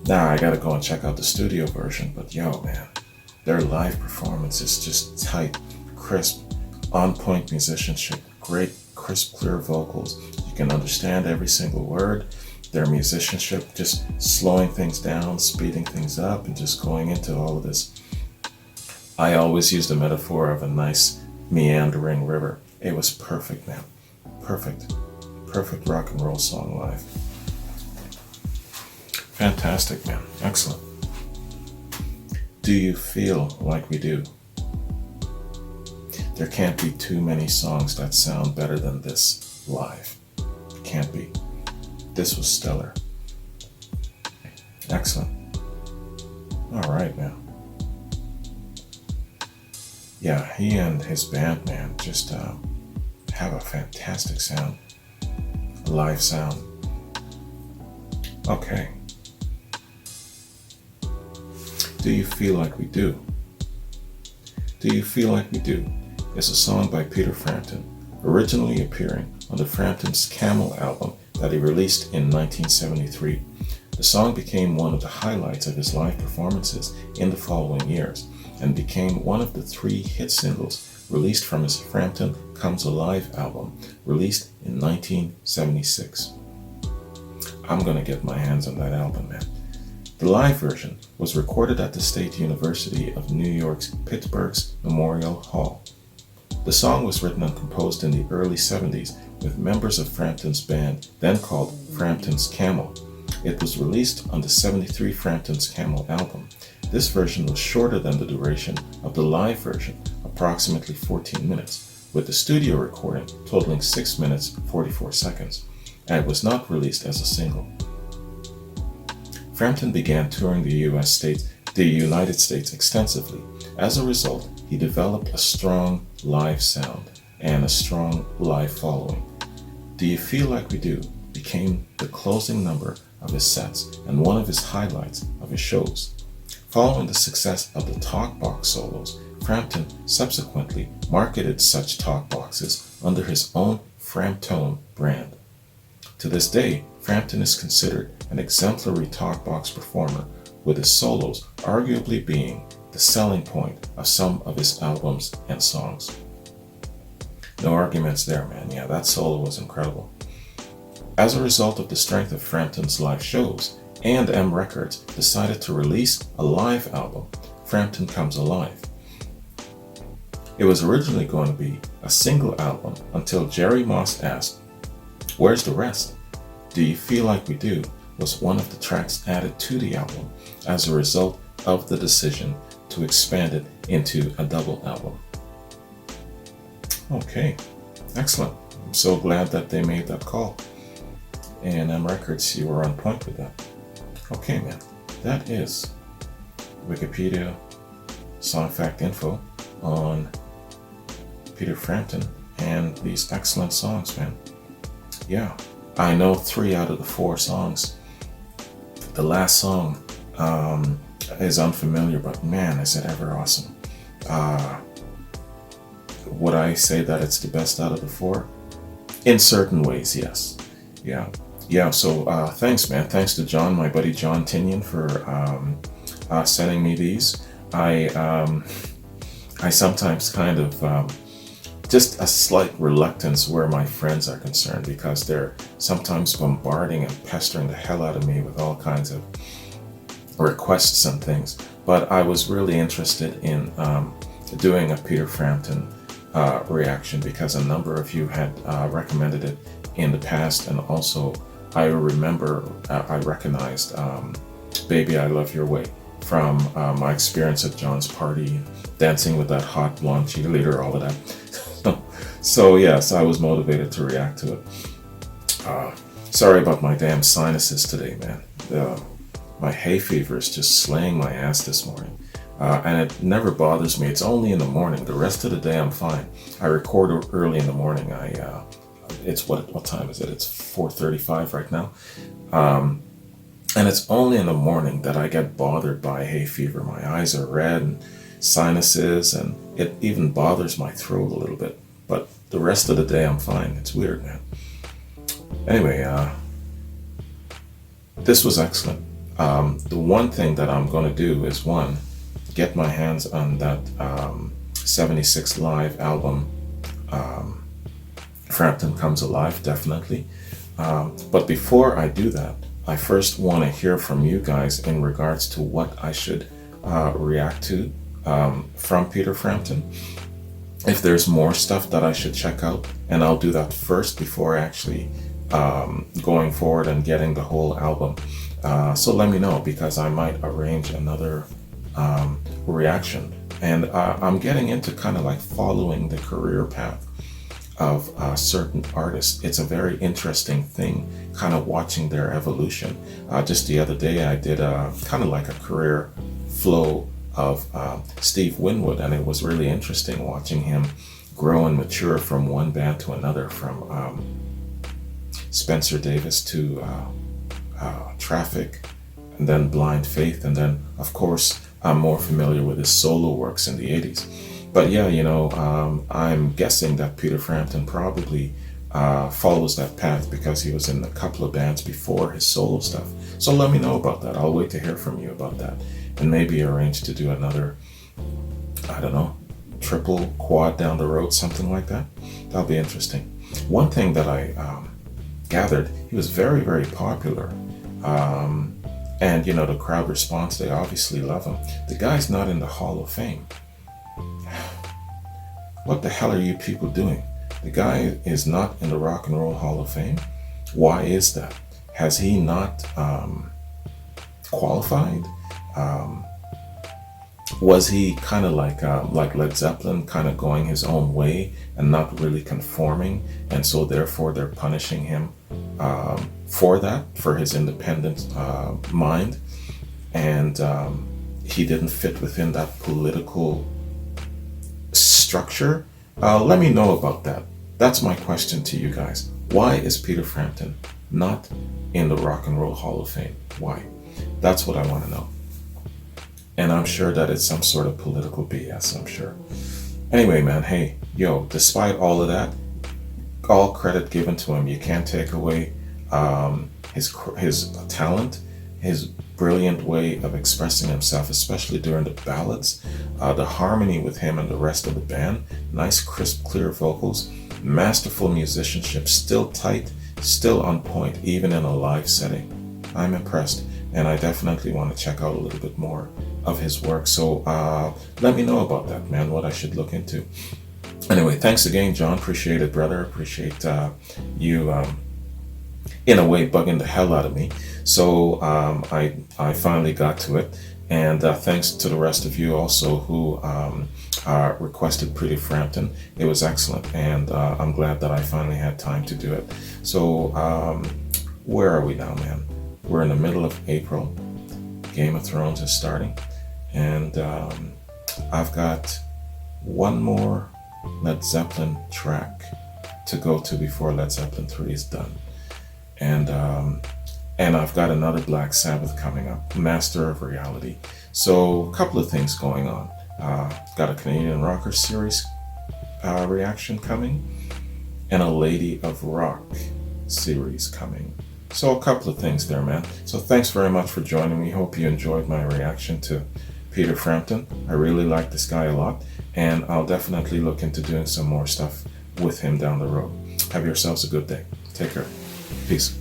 Now I gotta go and check out the studio version, but yo, man, their live performance is just tight, crisp, on point musicianship, great, crisp, clear vocals. You can understand every single word. Their musicianship, just slowing things down, speeding things up, and just going into all of this. I always use the metaphor of a nice meandering river. It was perfect, man. Perfect. Perfect rock and roll song live. Fantastic, man. Excellent. Do you feel like we do? There can't be too many songs that sound better than this live. Can't be. This was stellar. Excellent. All right, man. Yeah, he and his band, man, just have a fantastic sound. Live sound. Okay. Do you feel like we do? Do you feel like we do? It's a song by Peter Frampton, originally appearing on the Frampton's Camel album that he released in 1973. The song became one of the highlights of his live performances in the following years and became one of the 3 hit singles released from his Frampton Comes Alive album, released in 1976. I'm gonna get my hands on that album, man. The live version was recorded at the State University of New York's Pittsburgh's Memorial Hall. The song was written and composed in the early 70s with members of Frampton's band, then called Frampton's Camel. It was released on the 73 Frampton's Camel album. This version was shorter than the duration of the live version, approximately 14 minutes, with the studio recording totaling 6 minutes 44 seconds, and it was not released as a single. Frampton began touring the United States extensively. As a result, he developed a strong live sound and a strong live following. Do You Feel Like We Do became the closing number of his sets and one of his highlights of his shows. Following the success of the talk box solos, Frampton subsequently marketed such talk boxes under his own Framptone brand. To this day, Frampton is considered an exemplary talk box performer, with his solos arguably being the selling point of some of his albums and songs. No arguments there, man. Yeah, that solo was incredible. As a result of the strength of Frampton's live shows, A&M Records decided to release a live album, Frampton Comes Alive. It was originally going to be a single album until Jerry Moss asked, "Where's the rest?" Do You Feel Like We Do was one of the tracks added to the album as a result of the decision to expand it into a double album. Okay, excellent. I'm so glad that they made that call. A&M Records, you were on point with that. Okay, man, that is Wikipedia song fact info on Peter Frampton and these excellent songs, man. Yeah, I know 3 out of the 4 songs. The last song is unfamiliar, but man, is it ever awesome. Would I say that it's the best out of the 4? In certain ways, yes. Yeah, so thanks, man. Thanks to John, my buddy John Tinian, for sending me these. I sometimes kind of just a slight reluctance where my friends are concerned, because they're sometimes bombarding and pestering the hell out of me with all kinds of requests and things. But I was really interested in doing a Peter Frampton reaction, because a number of you had recommended it in the past, and also I remember I recognized Baby I Love Your Way from my experience at John's party, dancing with that hot blonde cheerleader, all of that. So yes, I was motivated to react to it. Sorry about my damn sinuses today, man. My hay fever is just slaying my ass this morning. And it never bothers me. It's only in the morning. The rest of the day I'm fine. I record early in the morning. It's what time is it? It's 4:35 right now. And it's only in the morning that I get bothered by hay fever. My eyes are red and sinuses, and it even bothers my throat a little bit. But the rest of the day I'm fine. It's weird, man. Anyway, this was excellent. The one thing that I'm going to do is, one, get my hands on that 76 Live album, Frampton Comes Alive, definitely. But before I do that, I first want to hear from you guys in regards to what I should react to from Peter Frampton. If there's more stuff that I should check out, and I'll do that first before actually going forward and getting the whole album. So let me know, because I might arrange another reaction. And I'm getting into kind of like following the career path of certain artists. It's a very interesting thing, kind of watching their evolution. Just the other day, I did kind of like a career flow of Steve Winwood, and it was really interesting watching him grow and mature from one band to another, from Spencer Davis to Traffic, and then Blind Faith, and then of course I'm more familiar with his solo works in the 80s. But yeah, I'm guessing that Peter Frampton probably follows that path because he was in a couple of bands before his solo stuff. So let me know about that. I'll wait to hear from you about that, and maybe arrange to do another, I don't know, triple, quad down the road, something like that. That'll be interesting. One thing that I gathered, he was very, very popular. And the crowd response, they obviously love him. The guy's not in the Hall of Fame. What the hell are you people doing? The guy is not in the Rock and Roll Hall of Fame. Why is that? Has he not qualified? Was he kind of like Led Zeppelin, kind of going his own way and not really conforming, and so therefore they're punishing him for that, for his independent mind, and he didn't fit within that political structure? Let me know about that. That's my question to you guys. Why is Peter Frampton not in the Rock and Roll Hall of Fame? Why? That's what I want to know. And I'm sure that it's some sort of political BS, I'm sure. Anyway, man, hey, despite all of that, all credit given to him. You can't take away his talent, his brilliant way of expressing himself, especially during the ballads. The harmony with him and the rest of the band, nice, crisp, clear vocals, masterful musicianship, still tight, still on point, even in a live setting. I'm impressed, and I definitely want to check out a little bit more of his work. So let me know about that, man, what I should look into. Anyway, thanks again, John. Appreciate it, brother. Appreciate you, in a way, bugging the hell out of me. So I finally got to it. And thanks to the rest of you also who requested Peter Frampton. It was excellent, and I'm glad that I finally had time to do it. So where are we now, man? We're in the middle of April. Game of Thrones is starting, and I've got one more Led Zeppelin track to go to before Led Zeppelin 3 is done. And I've got another Black Sabbath coming up, Master of Reality. So a couple of things going on. Got a Canadian Rocker series reaction coming, and a Lady of Rock series coming. So a couple of things there, man. So thanks very much for joining me. Hope you enjoyed my reaction to Peter Frampton. I really like this guy a lot, and I'll definitely look into doing some more stuff with him down the road. Have yourselves a good day. Take care. Peace.